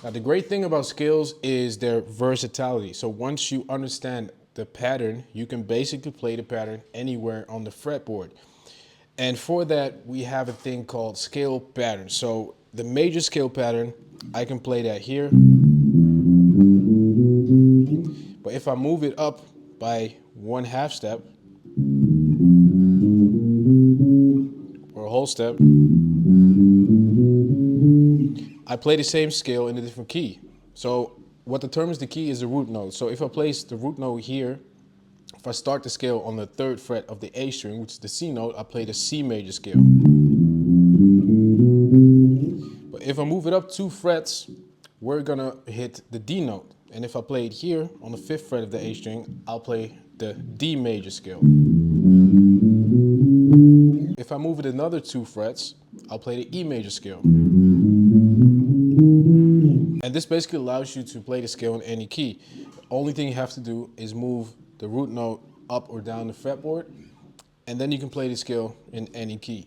Now, the great thing about scales is their versatility. So once you understand the pattern, you can basically play the pattern anywhere on the fretboard. And for that, we have a thing called scale pattern. So the major scale pattern, I can play that here. But if I move it up by 1/2 step, or a whole step, I play the same scale in a different key. So what determines the key is the root note. So if I place the root note here, if I start the scale on the 3rd fret of the A string, which is the C note, I play the C major scale. But if I move it up 2 frets, we're gonna hit the D note. And if I play it here on the 5th fret of the A string, I'll play the D major scale. If I move it another 2 frets, I'll play the E major scale. And this basically allows you to play the scale in any key. The only thing you have to do is move the root note up or down the fretboard, and then you can play the scale in any key.